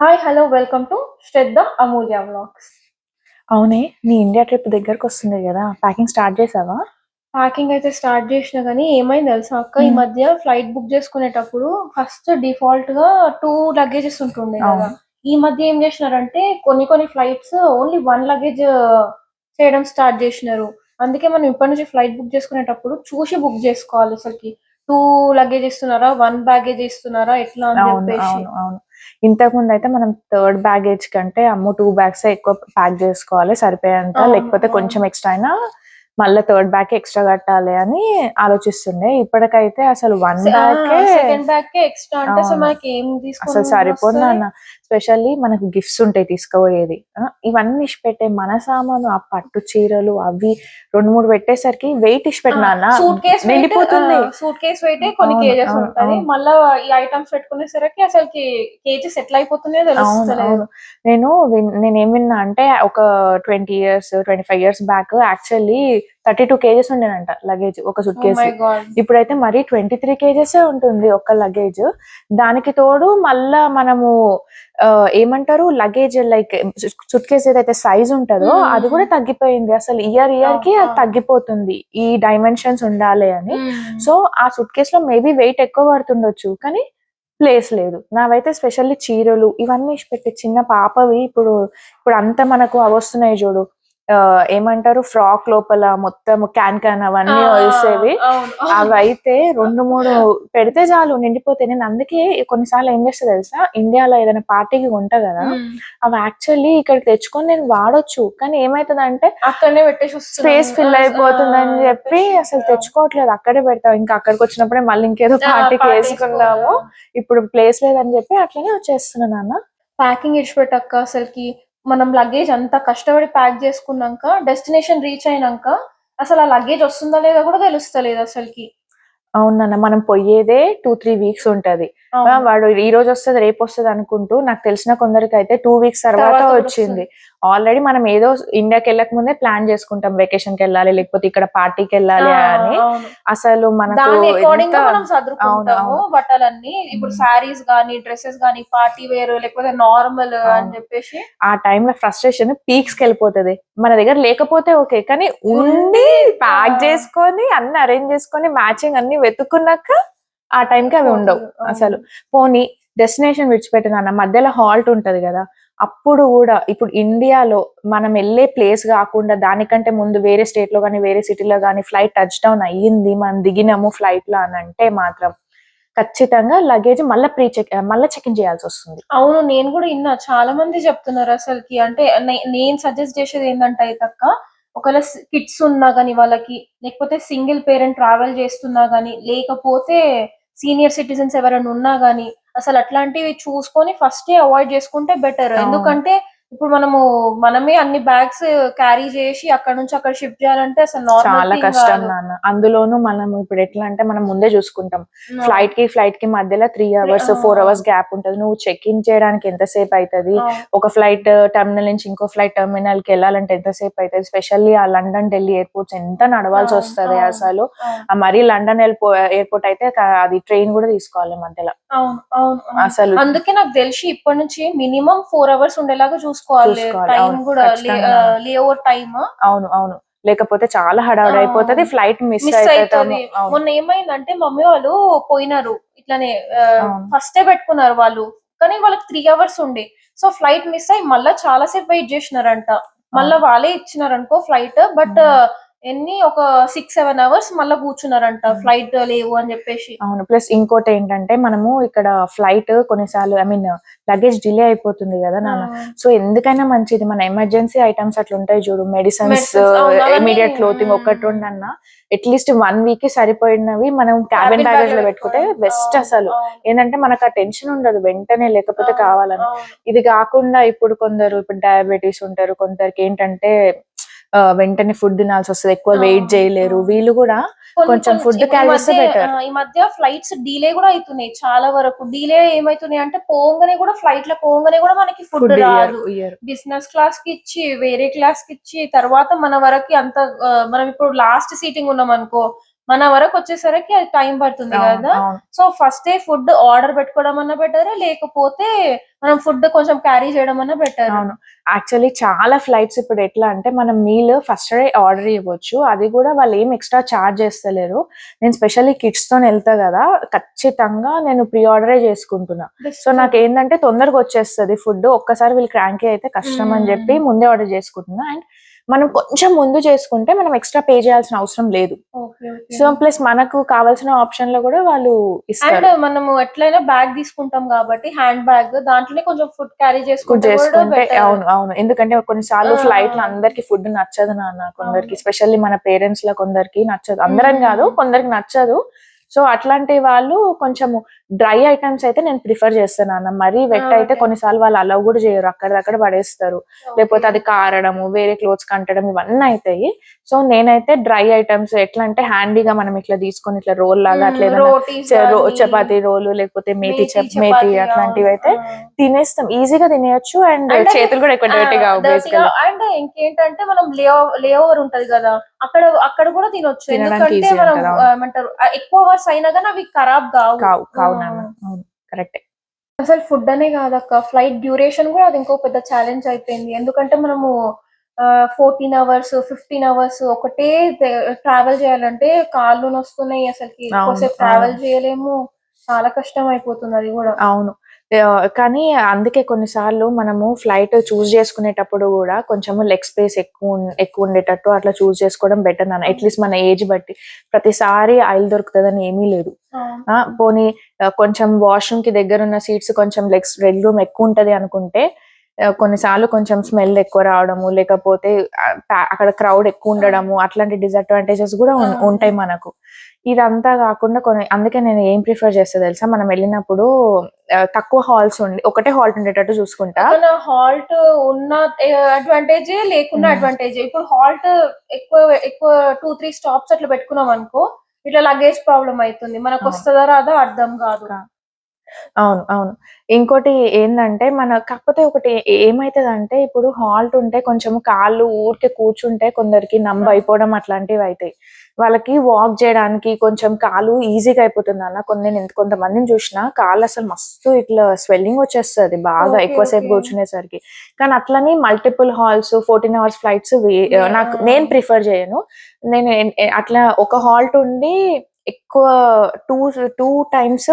Hi! Hello! Welcome to Shraddha Amulya vlogs. అవునే నీ India trip దగ్గరకొస్తుంది గదా! ప్యాకింగ్ స్టార్ట్ చేసావా? ప్యాకింగ్ అయితే స్టార్ట్ చేసినా గానీ ఏమైంది తెలుసా అక్క, ఈ హ్మ్. మధ్య ఫ్లైట్ బుక్ చేసుకునేటప్పుడు ఫస్ట్ డిఫాల్ట్‌గా 2 లగేజెస్ ఉంటుండే గదా! అవును. ఈ మధ్య ఏం చేసినారంటే కొన్ని ఫ్లైట్స్ ఓన్లీ 1 లగేజ్ చేయడం స్టార్ట్ చేసినారు. అందుకే మనం ఇప్పటి నుంచి ఫ్లైట్ బుక్ చేసుకునేటప్పుడు చూసి బుక్ చేసుకోవాలి అసలకి. 2 లగేజ్ ఇస్తున్నారా? 1 బ్యాగేజ్ ఇస్తున్నారా? ఎట్లా అని అవును. చెప్పేసి. అవును. అవును. ఇంతకుముందయితే మనం థర్డ్ బ్యాగేజ్ కంటే అమ్మో! 2 బ్యాగ్సే ఎక్కువ ప్యాక్ జేసుకోవాలి సరిపోయేంత. అవును. లేకపోతే అవును. కొంచెం ఎక్స్‌ట్రా అయినా మళ్ళా థర్డ్ బ్యాగ్‌కి ఎక్స్‌ట్రా కట్టాలి అని ఆలోచిస్తుండే. ఇప్పటికైతే అసలు 1 బ్యాగ్‌కే సెకండ్ బ్యాగ్‌కే ఎక్స్‌ట్రా అంటే అసలు అవును. మనకేం అసలు తీసుకొని సరిపోదు వస్తది? నాన్న. స్పెషల్లీ మనకు గిఫ్ట్స్ ఉంటాయి తీసుకుపోయేది. ఇవన్నీ ఇడిచిపెట్టే మన సామాను, ఆ పట్టు చీరలు అవి 2, 3 పెట్టేసరికి వెయిట్ ఆ! ఇడిచిపెట్టు నాన్న సూట్‌కేస్ వెయిట్ నిండిపోతుంది. సూట్‌కేస్ వెయిటే కొన్ని అవును. కేజెస్ అవును. ఉంటది. అవును. మళ్ళా ఈ ఐటెమ్స్ పెట్టుకునేసరికి అసలకి కేజెస్ ఎట్లా అయిపోతున్నాయో అవును. తెలుస్తలేదు. అవును. నేనేం విన్నా అంటే ఒక 20 years, 25 years back actually 32 KGs ఉండేనంట లగేజ్ ఒక ఓహ్ సూట్‌కేస్. My God! ఇప్పుడైతే మరి 23 కేజెసే ఉంటుంది ఒక్క లగేజ్. దానికి తోడు మళ్ళా మనము ఏమంటారు లగేజ్ లైక్ సూట్‌కేస్ ఏదైతే సైజ్ ఉంటదో హ్మ్. అది హ్మ్. కూడా తగ్గిపోయింది. అసలు అవును. ఇయర్‌కి అది అవును. తగ్గిపోతుంది. ఈ డైమెన్షన్స్ ఉండాలి అని. హ్మ్. సో, ఆ సూట్‌కేస్‌లో మేబీ వెయిట్ ఎక్కువ పడుతుండొచ్చు. కానీ ప్లేస్ లేదు. నావైతే స్పెషల్లీ చీరలు ఇవన్నీ ఇడిచిపెట్టి చిన్న పాపవి ఇప్పుడంతా మనకు అవొస్తున్నాయి జూడు. ఏమంటారు ఫ్రాక్ లోపల మొత్తం క్యాన్ ఆ! అవన్నీ ఆ! ఒలిసేవి. అవును. అవును. అవైతే 2, 3 పెడితే చాలు నిండిపోతాయి. నేను అందుకే కొన్ని సార్లు ఏం చేస్తా తెలుసా? ఇండియాలో ఏదైనా పార్టీకి కొంటా గదా! హ్మ్. అవి యాక్చువల్లీ ఇక్కడికి తెచ్చుకొని నేను వాడొచ్చు. కానీ ఏమైతదంటే అక్కడనే పెట్టేసి వస్తున్నాం. స్పేస్ ఫిల్ అయిపోతుందని జెప్పి చెప్పేసి అసలు తెచ్చుకోవట్లేదు. అక్కడే పెడతాం. ఇంకా అక్కడికొచ్చినప్పుడే మళ్ళీ ఇంకేదో పార్టేసుకోవాలి. పార్టీకేసుకుందాము. ఇప్పుడు ప్లేస్ లేదని జెప్పి అట్లనే వచ్చేస్తున్నా నాన్న. ప్యాకింగ్ ఇడిచిపెట్టక్క అసలకి. మనం లగేజ్ అంత కష్టపడి ప్యాక్ జేసుకున్నంక, డెస్టినేషన్ రీచ్ అయినంక, అసలు ఆ లగేజ్ వస్తుందా లేదా గూడా తెలుస్తలేదు అసలకి. అవును నాన్న. మనం పొయ్యేదే 2, 3 వీక్స్ ఉంటది. అవును. వాడు ఈరోజొస్తది, రేపొస్తది అనుకుంటూ నాకు తెలిసిన కొందరికైతే 2 వీక్స్ తర్వాత తర్వాత గూడా వచ్చింది. వస్తది. ఆల్రెడీ మనం ఏదో ఇండియాకెళ్ళక ముందే ప్లాన్ చేసుకుంటాం. వెకేషన్‌కెళ్ళాలి, లేకపోతే ఇక్కడ ఆ! పార్టీకెళ్ళాలి అని. అవును. అసలు మనకు దాని ఎంత అకార్డింగ్‌గా మనం అవును. సదురుకుంటాము అవును. బట్టలన్నీ. ఇప్పుడు హ్మ్. శారీస్ గాని, డ్రెసెస్ గాని, పార్టీ వేర్ లేకపోతే నార్మల్ అని అవును. జెప్పేసి ఆ టైంలో ఫ్రస్ట్రేషన్ పీక్స్‌కెళ్ళిపోతది. మన దగ్గర లేకపోతే ఓకే. కానీ ఉండి ఉండి ప్యాక్ జేసుకొని అన్నీ అరేంజ్ జేసుకొని మ్యాచింగ్ అన్నీ వెతుక్కున్నాక ఆ టైంకి అవి ఉండవు పోతది. అవును. అసలు. పోనీ డెస్టినేషన్ విడిచిపెట్టు నాన్న మధ్యలో హాల్ట్ ఉంటది గదా! అప్పుడు గూడా ఇప్పుడు ఇండియాలో మనం ఎళ్ళే ప్లేస్ గాకుండా దానికంటే ముందు వేరే స్టేట్‌లో గాని, వేరే సిటీలో గాని ఫ్లైట్ టచ్ డౌన్ అయ్యింది. మనం దిగినాము ఫ్లైట్‌లో అనంటే మాత్రం ఖచ్చితంగా లగేజ్ మళ్ళా చెక్ ఇన్ చేయాల్సొస్తుంది. అవును. నేను గూడా ఇన్నా. చాలా మంది జెప్తున్నారు అసలకి. అంటే నేను సజెస్ట్ జేసేదేందంటే అయితక్క, ఒకవేళ కిడ్స్ ఉన్నా గాని వాళ్ళకి, లేకపోతే సింగిల్ పేరెంట్ ట్రావెల్ చేస్తున్నా గాని, లేకపోతే సీనియర్ సిటిజన్స్ ఎవరైనా ఉన్నా గాని, అసలట్లాంటివి చూసుకొని ఫస్టే అవాయిడ్ జేసుకుంటే బెటర్. అవును. ఎందుకంటే, ఇప్పుడు మనమే అన్ని బ్యాగ్స్ క్యారీ జేసి అక్కడి నుంచి అక్కడ షిఫ్ట్ జేయాలంటే అసలు నార్మల్ చాలా థింగ్ కష్టం గాదు. నాన్న. అందులోనూ మనం ఇప్పుడెట్లా అంటే మనం ముందే జూసుకుంటాం. అవును. ఫ్లైట్‌కి మధ్యలో 3 అవర్స్, 4 అవర్స్ గ్యాప్ ఉంటది. నువ్వు చెక్ ఇన్ చేయడానికి ఎంత సేపయితది? అవును. ఒక ఫ్లైట్ టెర్మినల్ నుంచి ఇంకో ఫ్లైట్ టెర్మినల్‌కెళ్ళాలంటే ఎంత సేపయితది? స్పెషల్లీ ఆ లండన్, ఢిల్లీ ఎయిర్‌పోర్ట్స్ ఎంత అవును. నడవాల్సొస్తది అవును. అసలు. అవును. మరీ లండన్ ఎయిర్‌పోర్ట్ అయితే అది ట్రైన్ గూడా తీసుకోవాలి మధ్యల. అవును. అవును. అవును. అసలు అందుకే నాకు దెలిసి ఇప్పటి నుంచి మినిమమ్ 4 అవర్స్ ఉండేలాగా చూసుకోవాలి. చూసుకోవాలి. టైమ్ అవును. గూడా ఖచ్చితంగా నాన్న. లే ఓవర్ టైమ్. అవును. అవును. లేకపోతే చాలా ఆ! హడావిడయిపోతది. ఫ్లైట్ మిస్ మిస్ అయిపోతాము. అయితది. అవును. మొన్న ఏమైందంటే మమ్మీ వాళ్ళు పోయినారు. ఇట్లనే అవును. ఫస్టే పెట్టుకున్నారు వాళ్ళు. కానీ వాళ్ళకి 3 అవర్స్ ఉండే. సో, ఫ్లైట్ మిస్ అయ్యి మళ్ళా చాలా సేపు వెయిట్ జేషినారంట. మళ్ళా అవును. వాళ్ళే ఇచ్చినారనుకో ఫ్లైట్. బట్ హ్మ్. ఒక 6, 7 అవర్స్ మళ్ళా కూర్చున్నారంట. హ్మ్. ఫ్లైట్ లేవు అని జెప్పేసి. అవును. ప్లస్ ఇంకోటేంటంటే మనము ఇక్కడ ఫ్లైట్ కొన్నిసార్లు లగేజ్ డిలే అయిపోతుంది గదా ఆ! నాన్న. సో, ఎందుకైనా మంచిది మన ఎమర్జెన్సీ ఐటెమ్స్ అట్లుంటాయి జూడు. మెడిసిన్స్, మెడిసిన్స్ అవును. అవన్నీ ఇమ్మీడియేట్ క్లోతింగ్ హ్మ్. ఒకటి రెండన్నా అట్‌లీస్ట్ 1 వీక్‌కి సరిపోయినవి మనం క్యాబిన్ క్యాబిన్ బ్యాగ్‌లో బ్యాగేజ్‌లో పెట్టుకుంటే పెట్టుకోవడం. బెస్ట్ అవును. అసలు. అవును. ఏందంటే మనకు ఆ టెన్షన్ ఉండదు వెంటనే లేకపోతే అవును. కావాలని. అవును. ఇది గాకుండా ఇప్పుడు డయాబెటిస్ ఉంటారు. కొందరికేంటంటే వెంటనే ఫుడ్ తినాల్సొస్తది. ఎక్కువ ఆ! వెయిట్ ఆ! జేయలేరు. వీళ్ళు గూడా కొన్ని కొంచెం కొన్ని ఫుడ్ ఇప్పుడు క్యారీ చేస్తే బెటర్. ఈ మధ్య ఫ్లైట్స్ డీలే గూడా అయితున్నాయి చాలా వరకు. డీలే ఏమైతున్నాయంటే ఫ్లైట్‌లో పోంగానే గూడా మనకి ఫుడ్ ఫుడ్ రాదు. ఇయ్యరు. బిజినెస్ క్లాస్‌కిచ్చి, వేరే క్లాస్‌కిచ్చి తర్వాత మన వరకి అంత మనం ఇప్పుడు లాస్ట్ సీటింగ్ ఉన్నామనుకో, మన వరకు వచ్చేసరికి అది టైం పడుతుంది అవును, కదా. అవును. సో ఫస్ట్ ఫుడ్ ఆర్డర్ పెట్టుకోవడం అన్నా బెటర్, లేకపోతే మనం ఫుడ్ కొంచెం క్యారీ చేయడం అన్నా బెటర్. అవును. యాక్చువల్లీ చాలా ఫ్లైట్స్ ఇప్పుడు ఎట్లా అంటే మనం మీల్ ఫస్ట్ డే ఆర్డర్ ఇవ్వచ్చు. అది కూడా వాళ్ళు ఏం ఎక్స్ట్రా చార్జ్ చేస్తలేరు. నేను స్పెషల్లీ కిడ్స్‌తోని ఎళ్తా గదా! ఖచ్చితంగా నేను ప్రీ ఆర్డరే చేసుకుంటున్నా. సో నాకేందంటే తొందరగా వచ్చేస్తది ఫుడ్. ఒక్కసారి వీళ్ళు క్రాంకీ అయితే కష్టం అని చెప్పి ముందే ఆర్డర్ చేసుకుంటున్నా. అండ్ మనం కొంచెం ముందు చేసుకుంటే మనం ఎక్స్ట్రా పే చేయాల్సిన అవసరం లేదు. సో ప్లస్ మనకు కావాల్సిన ఆప్షన్‌లో కూడా వాళ్ళు అండ్ ఇస్తారు. మనము ఎట్లైనా బ్యాగ్ తీసుకుంటాం కాబట్టి హ్యాండ్ బ్యాగ్ దాంట్లోనే కొంచెం ఫుడ్ క్యారీ ఫుడ్ చేసుకుంటే కూడా చేసుకుంటే బెటర్. అవును, అవును. ఎందుకంటే కొన్నిసార్లు ఆ. ఫ్లైట్‌లో అందరికి ఫుడ్ నచ్చదు నాన్న. కొందరికి అవును. స్పెషల్లీ మన పేరెంట్స్‌లో కొందరికి నచ్చదు. అందరని కాదు, కొందరికి నచ్చదు. సో అట్లాంటి వాళ్ళు కొంచెము డ్రై ఐటెమ్స్ అయితే నేను ప్రిఫర్ చేస్తాను నాన్న. మరీ వెట్ అయితే ఓకే. కొన్నిసార్లు వాళ్ళు అలౌ కూడా చేయరు. అక్కడిదక్కడ పడేస్తారు. లేకపోతే అది కారడము, వేరే క్లోత్స్‌కి అంటడం ఇవన్నీ అయితాయి. సో నేనైతే డ్రై ఐటెమ్స్ ఎట్లా అంటే హ్యాండీగా మనం ఇట్లా తీసుకొని ఇట్లా రోల్ లాగా అట్లా ఏదైనా రోటీస్ గానీ, చపాతీ రోలు లేకపోతే మేతి మేతి చపాతీ, అట్లాంటివైతే అవును. తినేస్తాం. ఈజీగా తినేయొచ్చు. అండ్ అండ్ చేతులు కూడా ఎక్కువ డర్టీ కావు డర్టీగా. బేసికల్లీ. అండ్ ఇంకేంటంటే మనం లే ఓవర్ ఉంటది కదా, అక్కడ అక్కడ కూడా తినొచ్చు. తినడానికి ఎందుకంటే ఈజీ మనం ఉంటది. అవును. ఏమంటారు ఎక్కువ అవర్స్ అయినా కానీ అవి ఖరాబ్ కావు. కావు నాన్న. అవును. కరెక్టే. అసలు ఫుడ్ అనే కాదక్క, ఫ్లైట్ డ్యూరేషన్ కూడా అది ఇంకో పెద్ద ఛాలెంజ్ అయిపోయింది. ఎందుకంటే మనము 14 అవర్స్ 15 అవర్స్ ఒకటే ట్రావెల్ చేయాలంటే కాళ్ళు నొస్తున్నాయి అసలుకి. అవును, ఎక్కువసేపు అవును. ట్రావెల్ చేయలేము. చాలా కష్టం అయిపోతుంది అది కూడా. అవును. కానీ అందుకే కొన్ని సార్లు మనము ఫ్లైట్ చూజ్ చేసుకునేటప్పుడు గూడా కొంచెము లెగ్ స్పేస్ ఎక్కువుండేటట్టు అట్లా చూజ్ చేసుకోవడం బెటర్ నాన్న. అట్‌లీస్ట్ మన ఏజ్ బట్టి. ప్రతిసారి ఐల్ దొరుకుతదని ఏమీ లేదు. పోనీ కొంచెం వాష్‌రూమ్‌కి దగ్గరున్న సీట్స్ కొంచెం లెగ్ రూమ్ ఎక్కువుంటది అనుకుంటే కొన్నిసార్లు కొంచెం స్మెల్ ఎక్కువ రావడము, లేకపోతే అక్కడ క్రౌడ్ ఎక్కువుండడము అట్లాంటి డిసడ్వాంటేజెస్ గూడా ఉంటాయి మనకు. ఇదంతా గాకుండా అందుకే నేను ఏం ప్రిఫర్ చేస్తా తెలుసా? మనం వెళ్ళినప్పుడు తక్కువ హాల్స్ ఒకటే హాల్ట్ ఉండేటట్టు చూసుకుంటా. పక్కన హాల్ట్ ఉన్న అడ్వాంటేజే, లేకున్నా హ్మ్. అడ్వాంటేజే. ఇప్పుడు హాల్ట్ ఎక్కువ ఎక్కువ 2, 3 స్టాప్స్ అట్లా పెట్టుకున్నాం అనుకో, ఇట్లా లగేజ్ ప్రాబ్లమ్ అయితుంది. అవును. మనకొస్తదా రాదా అర్థం కాదు. అవును, అవును. ఇంకోటి ఏందంటే కాకపోతే ఒకటి ఏమైతదంటే ఇప్పుడు హాల్ట్ ఉంటే కొంచెం కాళ్ళు ఊరికే కూర్చుంటే కొందరికి నంబ్ అయిపోవడం అట్లాంటివయితాయి. వాళ్ళకి వాక్ జేయడానికి కొంచెం కాలు ఈజీగా అయిపోతుందన్న. నేను కొంతమందిని చూషినా కాళ్ళసలు మస్తు ఇట్లా స్వెల్లింగ్ వచ్చేస్తది బాగా ఓకే. ఎక్కువ సేపు ఓకే. కూర్చునేసరికి. కానీ అట్లని మల్టిపుల్ హాల్స్ 14 అవర్స్ ఫ్లైట్స్ నేను ప్రిఫర్ జేయను. నేను అట్లా ఒక హాల్ట్ ఉండి ఎక్కువ 2 టైమ్స్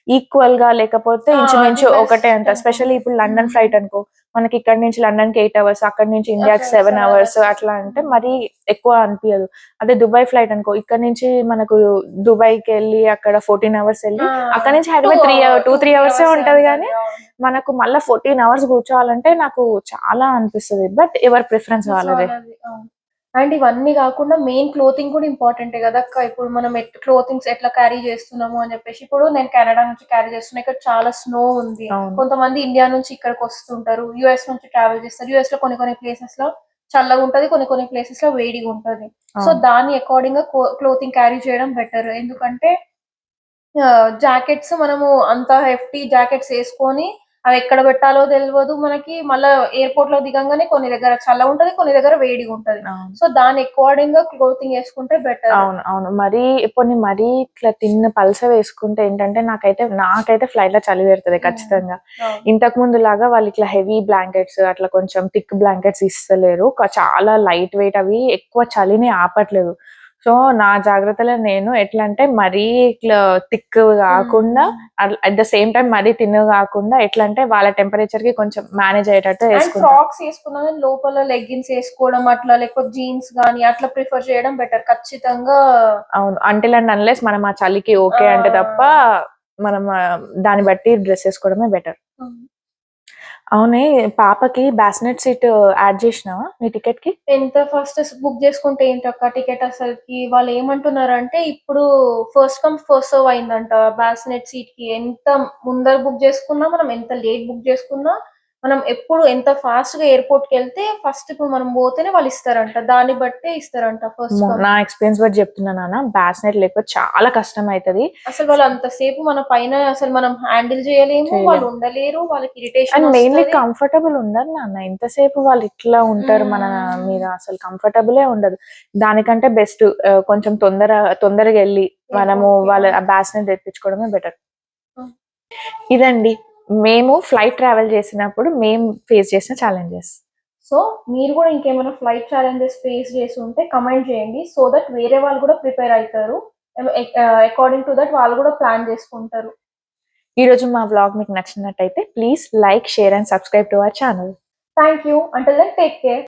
ఈక్వల్‌గా లేకపోతే ఇంచుమించు అది ఒకటే బెస్ట్ అంత. స్పెషల్లీ అనుకుంటా. ఇప్పుడు లండన్ ఫ్లైట్ అనుకో, మనకి ఇక్కడి నుంచి లండన్‌కి 8 అవర్స్, అక్కడి నుంచి ఇండియాకి అక్కడ 7 7 అవర్స్ అవర్స్. అట్లా అంటే మరీ ఎక్కువ అనిపియదు. అదే దుబాయ్ ఫ్లైట్ అనుకో, ఇక్కడి నుంచి మనకు దుబాయ్‌కెళ్ళి అక్కడ 14 అవర్స్ ఎళ్లి, అక్కడి నుంచి 2, హైదరాబాద్ 2, 3 3 అవర్సే అవర్సే ఉంటది ఉంటది. గానీ, అవును. మనకు మళ్ళా 14 అవర్స్ కూర్చోవాలంటే నాకు చాలా అనిపిస్తది. బట్ ఎవరి ప్రిఫరెన్స్ వాళ్ళదే. వాళ్ళది. అవును. అండ్ ఇవన్నీ గాకుండా మెయిన్ క్లోతింగ్ కూడా ఇంపార్టెంటే గదక్క. ఇప్పుడు మనం క్లోతింగ్స్ ఎట్లా క్యారీ చేస్తున్నాము అని చెప్పేసి. ఇప్పుడు నేను కెనడా నుంచి క్యారీ చేస్తున్నా. ఇక్కడ చాలా స్నో ఉంది. అవును, కొంతమంది ఇండియా నుంచి ఇక్కడికొస్తుంటారు. యూఎస్ నుంచి ట్రావెల్ చేస్తారు. యూఎస్‌లో కొన్ని కొన్ని ప్లేసెస్‌లో చల్లగుంటది. కొన్ని కొన్ని ప్లేసెస్‌లో వేడిగుంటది. సో అవును. దాని అకార్డింగ్‌గా క్లోతింగ్ క్యారీ చేయడం బెటర్. ఎందుకంటే జాకెట్స్ మనము అంత హెఫ్టీ జాకెట్స్ యేసుకొని అవెక్కడ పెట్టాలో తెలవదు మనకి. మళ్ళా ఎయిర్‌పోర్ట్‌లో దిగంగానే కొన్ని దగ్గర చల్లగుంటది. కొన్ని దగ్గర వేడిగుంటది. అవును. సో దాని అకార్డింగ్‌గా క్లోతింగ్ యేసుకుంటే బెటర్. అవును, అవును. మరీ ఇట్లా పల్స వేసుకుంటే ఏంటంటే నాకైతే ఫ్లైట్‌లో చలి పెడతది ఖచ్చితంగా. అవును. ఇంతకు ముందులాగా వాళ్ళు ఇట్లా హెవీ బ్లాంకెట్స్ అట్లా కొంచెం థిక్ బ్లాంకెట్స్ ఇస్తలేరు. చాలా లైట్ వెయిట్ అవి ఎక్కువ చలిని ఆపట్లేదు. సో నా జాగ్రత్తలో నేను ఎట్లా అంటే మరీ ఇట్లా థిక్ గాకుండా అట్ ద సేమ్ టైమ్ మరీ థిన్ గాకుండా ఎట్లా అంటే వాళ్ళ టెంపరేచర్‌కి కొంచెం మేనేజ్ అయ్యేటట్టు అండ్ యేసుకుంటా. ఫ్రాక్స్ యేసుకున్నా గాని లోపల లెగ్గిన్స్ యేసుకోవడం అట్లా, లేకపోతే జీన్స్ గాని అట్లా ప్రిఫర్ చేయడం బెటర్ ఖచ్చితంగా. అవును. అంటిల్ అండ్ అన్‌లెస్ మనం ఆ చలికి ఓకే అంటే తప్ప, ఆహ్, మనం దాన్ని బట్టి డ్రెస్ ఏసుకోవడమే బెటర్. హ్మ్. అవునే, పాపకి బాసినెట్ సీట్ యాడ్ జేసినావా నీ టికెట్‌కి? ఎంత ఫస్ట్ బుక్ చేసుకుంటే ఏంటక్క టికెట్ అసలకి? వాళ్ళేమంటున్నారంటే ఇప్పుడు ఫస్ట్ కమ్ ఫస్ట్ సర్వ్ అయిందంట బాస్నెట్ సీట్‌కి. ఎంత ముందర బుక్ చేసుకున్నా, మనం ఎంత లేట్ బుక్ చేసుకున్నా మనం ఎప్పుడు ఎంత ఫాస్ట్ గా ఎయిర్పోర్ట్ కి వెళ్తే ఫస్ట్ ఇప్పుడు మనం పోతేనే వాళ్ళు ఇస్తారంట, దాన్ని బట్టే ఇస్తారంట ఫస్ట్. నా ఎక్స్పీరియన్స్ బట్టి చెప్తున్నా నాన్న, బాస్నెట్ లేకపోతే చాలా కష్టం అవుతుంది. అసలు వాళ్ళు అంతసేపు మన పైన అసలు మనం హ్యాండిల్ చేయలేము, వాళ్ళు ఉండలేరు, వాళ్ళకి ఇరిటేషన్ అండ్ మెయిన్లీ కంఫర్టబుల్ ఉండదు నాన్న, ఇంతసేపు వాళ్ళు ఇట్లా ఉంటారు మన మీద, అసలు కంఫర్టబులే ఉండదు. దానికంటే బెస్ట్ కొంచెం తొందరగా వెళ్ళి మనము వాళ్ళ బాస్నెట్ తెప్పించుకోవడమే బెటర్. ఇదండి మేము ఫ్లైట్ ట్రావెల్ చేసినప్పుడు మేము ఫేస్ చేసిన ఛాలెంజెస్. సో మీరు కూడా ఇంకేమైనా ఫ్లైట్ ఛాలెంజెస్ ఫేస్ చేసి ఉంటే కమెంట్ చేయండి, సో దట్ వేరే వాళ్ళు కూడా ప్రిపేర్ అవుతారు, అకార్డింగ్ టు దట్ వాళ్ళు కూడా ప్లాన్ చేసుకుంటారు. ఈ రోజు మా వ్లాగ్ మీకు నచ్చినట్టయితే please like, share and subscribe to our channel. Thank you. Until then take care.